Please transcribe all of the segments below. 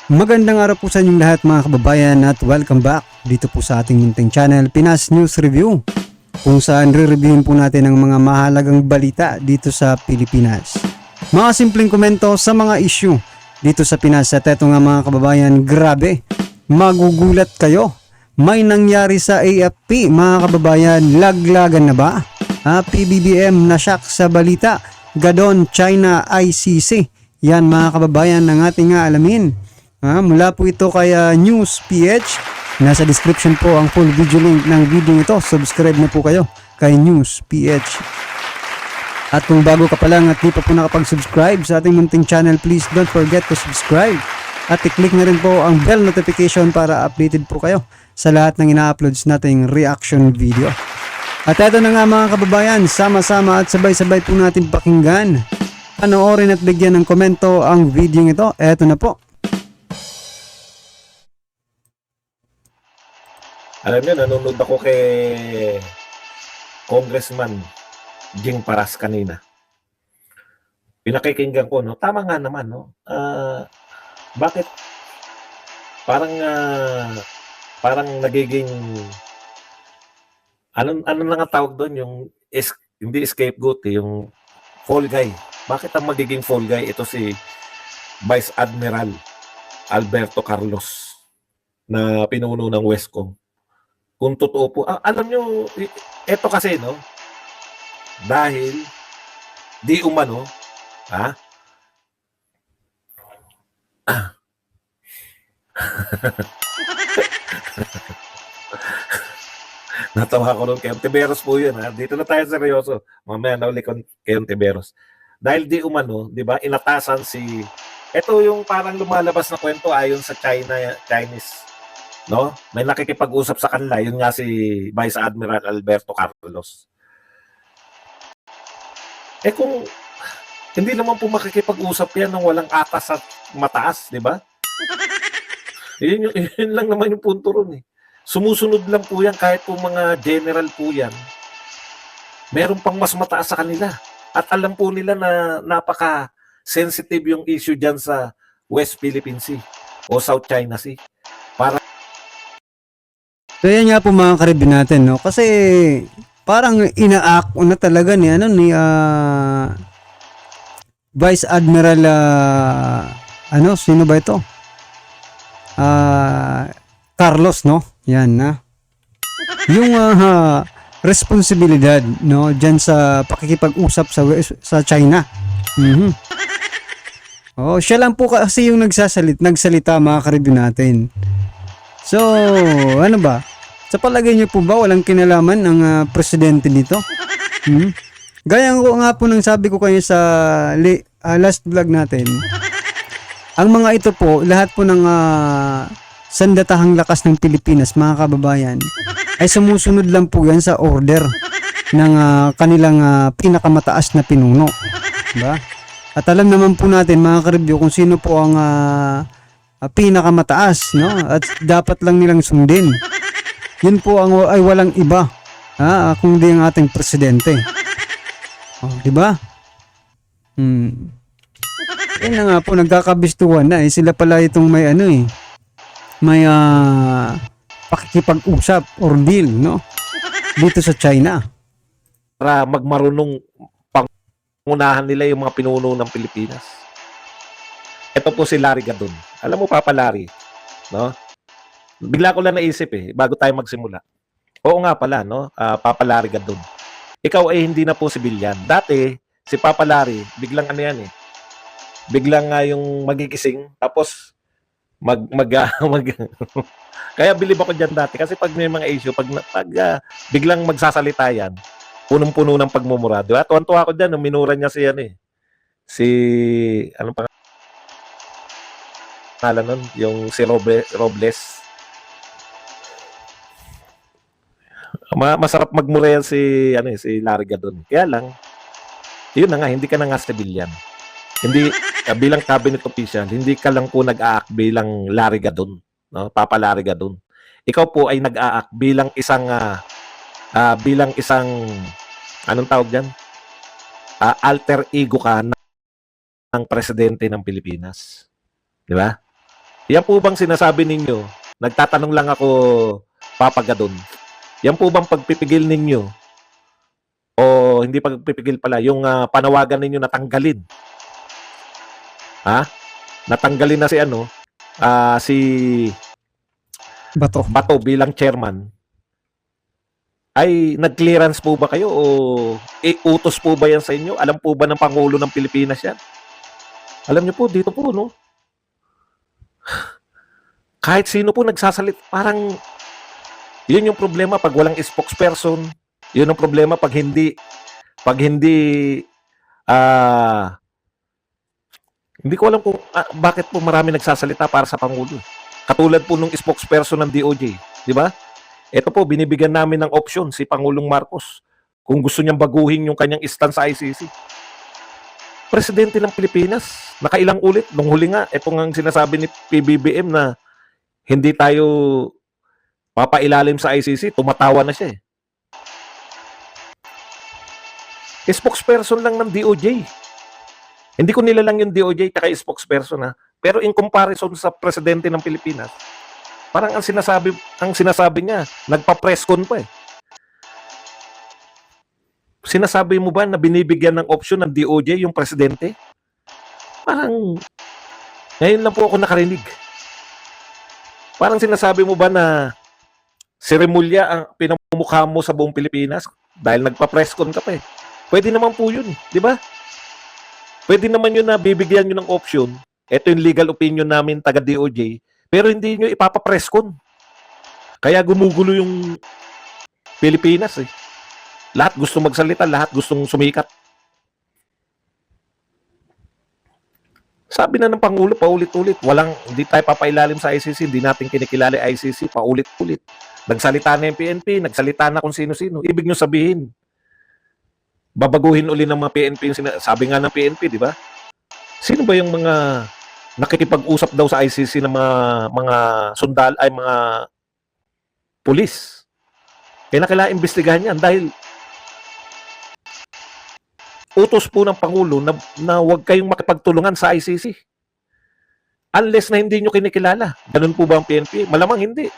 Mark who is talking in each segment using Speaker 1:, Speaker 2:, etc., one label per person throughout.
Speaker 1: Magandang araw po sa inyong lahat mga kababayan at welcome back dito po sa ating munting channel Pinas News Review, kung saan re-reviewin po natin ang mga mahalagang balita dito sa Pilipinas. Mga simpleng komento sa mga issue dito sa Pinas. At eto nga mga kababayan, grabe, magugulat kayo. May nangyari sa AFP mga kababayan, laglagan na ba? PBBM na shock sa balita, Gadon China ICC. Yan mga kababayan ang ating alamin. Mula po ito kay News PH. Nasa description po ang full video link ng video ito. Subscribe na po kayo kay News PH. At kung bago ka pa lang at di pa po nakapag-subscribe sa ating munting channel, please don't forget to subscribe. At i-click na rin po ang bell notification para updated po kayo sa lahat ng ina-uploads nating reaction video. At eto na nga mga kababayan, sama-sama at sabay-sabay po natin pakinggan, panoorin at bigyan ng komento ang video ito. Eto na po.
Speaker 2: Alam niyo, nanonood ako kay Congressman Jing Paras kanina. Pinakikinggan ko, no? Tama nga naman, no? Bakit parang nagiging ano na nga tawag doon, yung hindi scapegoat, yung fall guy. Bakit ang magiging fall guy ito si Vice Admiral Alberto Carlos na pinuno ng Westcom? Kung totoo po, alam nyo, eto kasi, no, dahil di umano, natawa ko nun kay Ontiveros po yun, dito na tayo seryoso, mamaya na ulit kay Ontiveros. Dahil di umano, di ba, inatasan si, eto yung parang lumalabas na kwento ayon sa Chinese, no? May nakikipag-usap sa kanila, yun nga si Vice Admiral Alberto Carlos. Kung hindi naman po makikipag-usap yan ng walang atas at mataas, di ba? Yun lang naman yung punto ron eh. Sumusunod lang po yan kahit po mga general po yan. Meron pang mas mataas sa kanila. At alam po nila na napaka-sensitive yung issue dyan sa West Philippine Sea o South China Sea.
Speaker 1: So yan nga po mga karibin natin, no? Kasi parang ina-act na talaga ni Vice Admiral sino ba ito? Carlos, no? Yan na. Yung responsibilidad, no, diyan sa pakikipag-usap sa China. Siya lang po kasi yung nagsalita mga karibin natin. So, ano ba? Sa palagay niyo po ba walang kinalaman ang presidente nito? Gaya ko nga po nang sabi ko kayo sa last vlog natin. Ang mga ito po, lahat po ng sandatahang lakas ng Pilipinas, mga kababayan, ay sumusunod lang po yan sa order ng kanilang pinakamataas na pinuno. Diba? At alam naman po natin mga ka-review kung sino po ang pinakamataas, no? At dapat lang nilang sundin. Yun po ay walang iba, kundi ang ating presidente. Di ba? Yan na nga po, nagkakabistuhan na sila pala itong may may pakikipag-usap or deal, no? Dito sa China.
Speaker 2: Para magmarunong pangunahan nila yung mga pinuno ng Pilipinas. Ito po si Larry Gadon. Alam mo, Papa Larry, no? Bigla ko lang naisip bago tayo magsimula. Oo nga pala, no? Papa Larry Gadon. Ikaw ay hindi na po sibilyan. Dati, si Papa Larry, biglang biglang yung magigising, tapos kaya bilib ako dyan dati. Kasi pag may mga issue, pag biglang magsasalita yan, punong-puno ng pagmumura. Diba? Tuwan-tuwa ako dyan, minura niya anong pangalan nun? Yung si Robles. Masarap magmura yan si Larry Gadon. Kaya lang, yun na nga, hindi ka na nga civilian. Hindi, bilang cabinet official, hindi ka lang po nag-a-act bilang Larry Gadon, no? Papa Larry Gadon. Ikaw po ay nag-a-act bilang isang anong tawag diyan? Alter ego ka ng presidente ng Pilipinas. Di ba? Yan po bang sinasabi ninyo? Nagtatanong lang ako, Papa Gadon. Yan po bang pagpipigil ninyo? O hindi pagpipigil pala, yung panawagan ninyo na tanggalin? Ha? Natanggalin na si si
Speaker 1: Bato.
Speaker 2: Bato bilang chairman. Ay nag-clearance po ba kayo o utos po ba yan sa inyo? Alam po ba ng Pangulo ng Pilipinas yan? Alam niyo po, dito po, no? Kahit sino po nagsasalit, parang yun yung problema pag walang spokesperson. Yun ang problema pag hindi hindi ko alam kung bakit po marami nagsasalita para sa Pangulo. Katulad po nung spokesperson ng DOJ, di ba? Ito po, binibigyan namin ng option si Pangulong Marcos kung gusto niyang baguhin yung kanyang stand sa ICC. Presidente ng Pilipinas, nakailang ulit. Nung huli nga, ito nga ang sinasabi ni PBBM na hindi tayo papailalim sa ICC, tumatawa na siya eh. Spokesperson lang ng DOJ. Hindi ko nilalang yung DOJ kaya spokesperson ha. Pero in comparison sa presidente ng Pilipinas, parang ang sinasabi niya, nagpa-press con pa eh. Sinasabi mo ba na binibigyan ng option ng DOJ yung presidente? Parang ngayon lang po ako nakarinig. Parang sinasabi mo ba na si Remulla ang pinamumukha mo sa buong Pilipinas dahil nagpa-press con ka pa eh. Pwede naman po yun, di ba? Pwede naman yun na bibigyan nyo ng option. Ito yung legal opinion namin taga DOJ. Pero hindi nyo ipapa-press con. Kaya gumugulo yung Pilipinas eh. Lahat gusto magsalita, lahat gustong sumikat. Sabi na ng Pangulo, paulit-ulit, hindi tayo papailalim sa ICC, hindi natin kinikilala ICC, paulit-ulit. Nagsalita na yung PNP, nagsalita na kung sino-sino. Ibig nyo sabihin, babaguhin uli ng mga PNP yung sabi nga ng PNP, di ba? Sino ba yung mga nakikipag-usap daw sa ICC ng mga sundal ay mga pulis? Kaya kailangan imbestigahan yan dahil utos po ng Pangulo na huwag kayong makipagtulungan sa ICC. Unless na hindi nyo kinikilala. Ganun po ba ang PNP? Malamang hindi.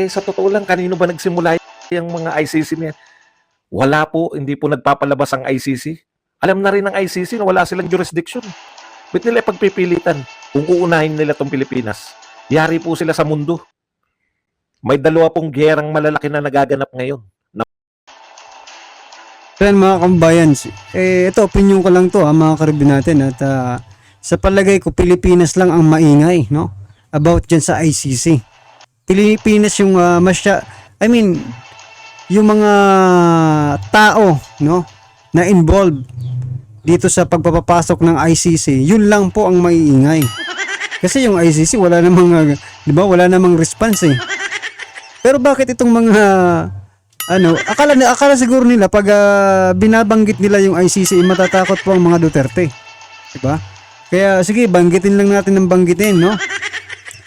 Speaker 2: Sa totoo lang, kanino ba nagsimula yung mga ICC niya? Wala po, hindi po nagpapalabas ang ICC. Alam na rin ng ICC na wala silang jurisdiction. Ba't nila pagpipilitan kung uunahin nila itong Pilipinas? Yari po sila sa mundo. May 2 pong gyerang malalaki na nagaganap ngayon.
Speaker 1: Yan mga kabayan, ito opinion ko lang to mga karibin natin at sa palagay ko Pilipinas lang ang maingay, no? About dyan sa ICC. Pilipinas yung yung mga tao, no, na involved dito sa pagpapapasok ng ICC, yun lang po ang maiingay. Kasi yung ICC wala namang wala namang response eh. Pero bakit itong mga akala siguro nila pag binabanggit nila yung ICC, matatakot po ang mga Duterte. Diba? Kaya sige, banggitin lang natin ng banggitin, no?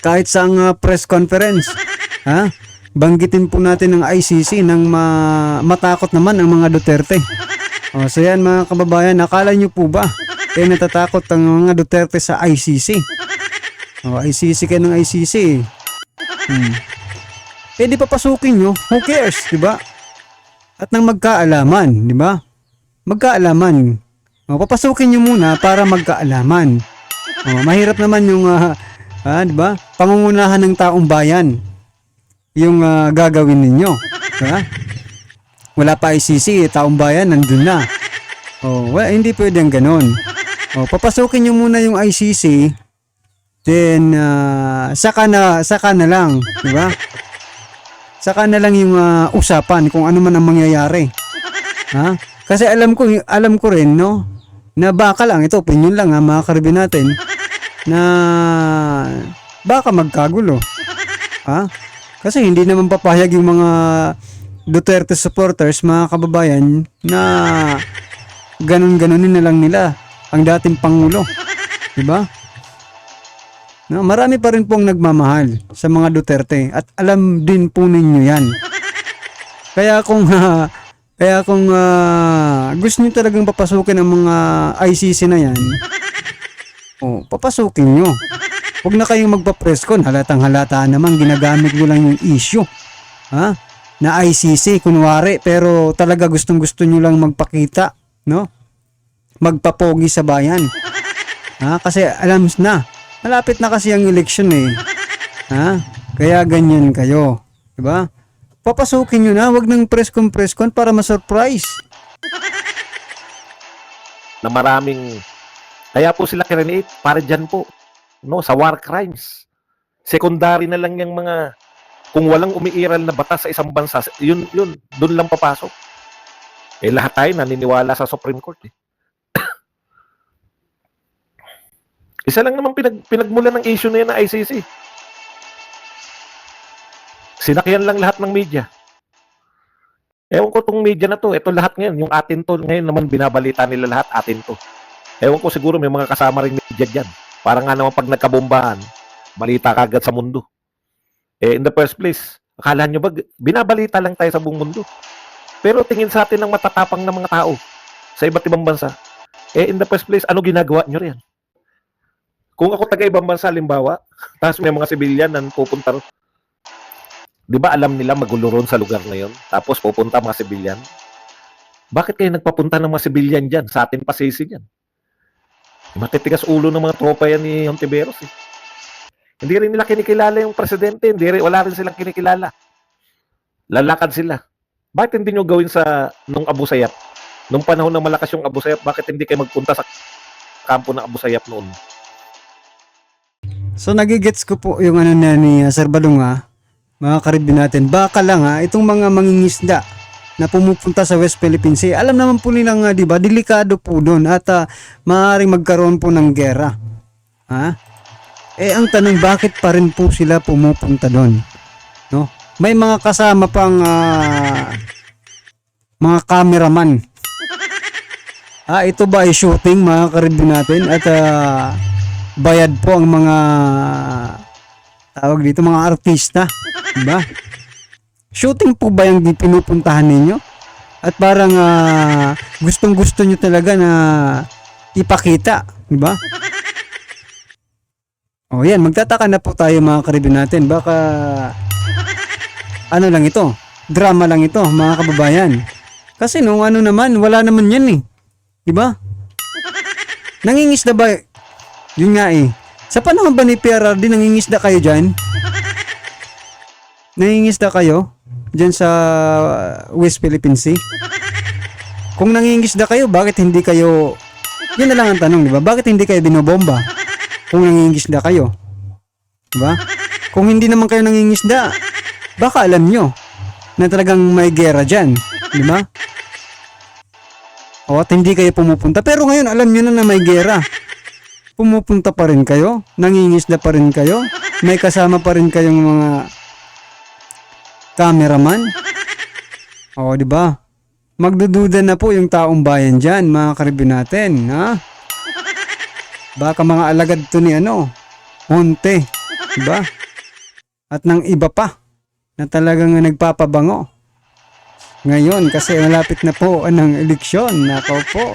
Speaker 1: Kahit sa press conference, ha? Banggitin po natin ng ICC nang matakot naman ang mga Duterte. So yan mga kababayan, akala nyo po ba natatakot ang mga Duterte sa ICC? ICC kayo ng ICC. Di papasukin nyo, who cares, diba? At nang magkaalaman, di ba? Magkaalaman. Papasukin nyo muna para magkaalaman. Mahirap naman yung, di ba? Pangungunahan ng taong bayan yung gagawin ninyo. Diba? Wala pa ICC, taong bayan, nandun na. Hindi pwedeng ganon. Papasukin nyo muna yung ICC, then saka na lang, di ba? Saka na lang yung usapan kung ano man ang mangyayari. Ha? Kasi alam ko rin, no, na baka lang, ito opinion lang mga karibin natin, na baka magkagulo. Ha? Kasi hindi naman papayag yung mga Duterte supporters, mga kababayan, na ganun-ganunin na lang nila ang dating Pangulo. Diba? No, marami pa rin pong nagmamahal sa mga Duterte at alam din po ninyo yan. Kaya kung gusto niyo talagang papasukin ang mga ICC na yan, papasukin nyo. Huwag na kayong magpa-presscon. Halatang halata naman ginagamit mo lang yung issue. Ha? Na ICC kunwari, pero talaga gustong-gusto nyo lang magpakita, no? Magpapogi sa bayan. Ha? Kasi alam na, malapit na kasi ang election eh. Ha? Kaya ganyan kayo. Diba? Papasukin nyo na, wag nang press-con para ma-surprise.
Speaker 2: Na maraming, kaya po sila kirinate para dyan po, no, sa war crimes. Secondary na lang yung mga, kung walang umiiral na batas sa isang bansa, yun, doon lang papasok. Eh, lahat tayo naniniwala sa Supreme Court eh. Isa lang naman pinagmula ng issue na yan ng ICC. Sinakyan lang lahat ng media. Ewan ko tong media na to, ito lahat ngayon, yung atin to, ngayon naman binabalita nila lahat, atin to. Ewan ko siguro may mga kasama ring media dyan. Parang nga naman pag nagkabombahan, balita kagad sa mundo. Eh, in the first place, akala nyo ba, binabalita lang tayo sa buong mundo. Pero tingin sa atin ng matatapang na mga tao sa iba't ibang bansa, eh, in the first place, ano ginagawa nyo riyan? Kung ako taga ibang bansa, limbawa, tapos may mga sibilyan na pupunta ron, di ba alam nila magulo ron sa lugar na yon? Tapos pupunta mga sibilyan. Bakit kayo nagpapunta ng mga sibilyan dyan? Sa atin pasisi yan. Matitigas ulo ng mga tropa yan ni Hontiveros eh. Hindi rin nila kinikilala yung presidente. Wala rin silang kinikilala. Lalakad sila. Bakit hindi nyo gawin nung Abu Sayyaf? Nung panahon na malakas yung Abu Sayyaf, bakit hindi kayo magpunta sa kampo ng Abu Sayyaf noon?
Speaker 1: So nagigets ko po yung ano na ni Sir Balunga, mga karibin natin. Baka lang itong mga mangingisda na pumupunta sa West Philippine Sea, alam naman po nila nga, di ba, delikado po doon at maaaring magkaroon po ng gera. Ha? Eh, ang tanong, bakit pa rin po sila pumupunta doon? No? May mga kasama pang mga cameraman. Ito ba ay shooting, mga karibin natin? At bayad po ang mga tawag dito, mga artista. Diba? Shooting po ba yung pinupuntahan ninyo? At parang gustong-gusto nyo talaga na ipakita. Diba? O yan, magtataka na po tayo mga karibin natin. Baka ano lang ito? Drama lang ito, mga kababayan. Kasi nung ano naman, wala naman yan eh. Diba? Nangingisda ba? Yun nga eh. Sa panahon ba ni PRRD, nangingisda kayo dyan? Nangingisda kayo? Dyan sa West Philippine Sea? Kung nangingisda kayo, bakit hindi kayo... Yun na lang ang tanong, diba? Bakit hindi kayo binobomba? Kung nangingisda kayo. Diba? Kung hindi naman kayo nangingisda, baka alam nyo na talagang may gera dyan. Diba? O at hindi kayo pumupunta. Pero ngayon, alam nyo na may gera. Pumupunta pa rin kayo? Nangingisda pa rin kayo? May kasama pa rin kayong mga cameraman? O, di ba? Magdududa na po yung taong bayan dyan, mga karibin natin, ha? Baka mga alagad to ni Honte, di ba? At ng iba pa na talagang nagpapabango. Ngayon, kasi malapit na po ang eleksyon, nakaw po.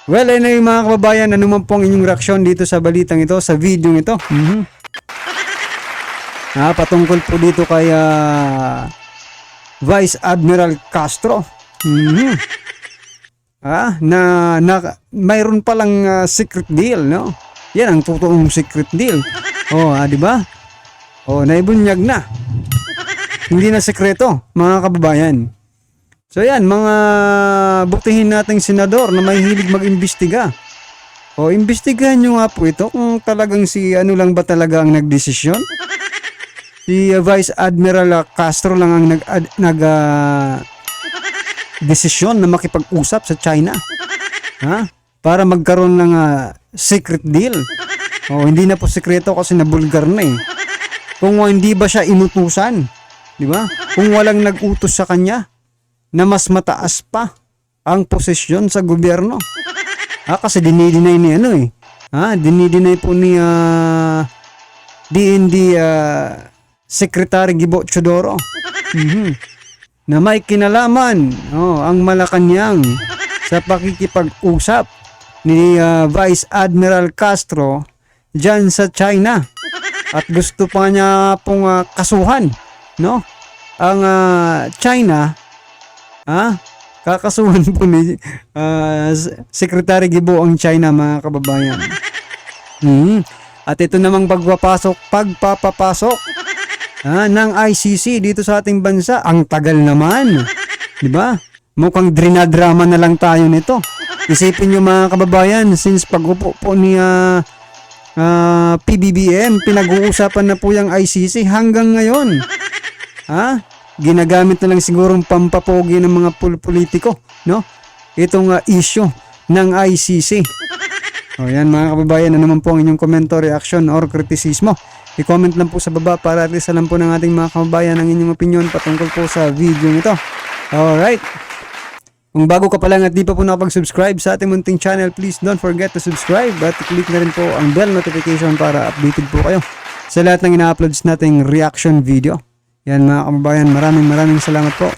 Speaker 1: Well, anyway mga kababayan, ano man po ang inyong reaksyon dito sa balitang ito, sa video ito. Patungkol po dito kay Vice Admiral Castro. Na mayroon palang secret deal, no? Yan ang totoong secret deal. Di ba? Naibunyag na. Hindi na sekreto, mga kababayan. So yan, mga butihin nating senador na may hilig mag-imbestiga. Imbestigahan nyo nga po ito kung talagang lang ba talaga ang nagdesisyon. Si Vice Admiral Castro lang ang desisyon na makipag-usap sa China. Para magkaroon ng secret deal. Hindi na po sekreto kasi nabulgar na eh. Kung hindi ba siya inutusan, di ba? Kung walang nag-utos sa kanya na mas mataas pa ang posisyon sa gobyerno. Kasi dinideny ni dinideny po ni DND Secretary Gibo Chodoro na may kinalaman ang Malacanang sa pakikipag-usap ni Vice Admiral Castro dyan sa China. At gusto pa niya pong kasuhan, no? Ang China, kakasuhan po ni Secretary Gibo ang China, mga kababayan. At ito namang pagpapapasok ng ICC dito sa ating bansa. Ang tagal naman, di ba? Mukhang drama na lang tayo nito. Isipin nyo, mga kababayan, since pag-upo po ni PBBM, pinag-uusapan na po yung ICC hanggang ngayon. Ginagamit na lang sigurong pampapogi ng mga politiko, no? Itong issue ng ICC. O yan, mga kababayan, na naman po ang inyong komento, reaction or kritisismo. I-comment lang po sa baba para at least alam po ng ating mga kababayan ang inyong opinion patungkol po sa video nito. Alright. Kung bago ka pa lang at di pa po nakapag-subscribe sa ating munting channel, please don't forget to subscribe at click na rin po ang bell notification para updated po kayo sa lahat ng ina-uploads nating reaction video. Yan, mga kababayan, maraming salamat po.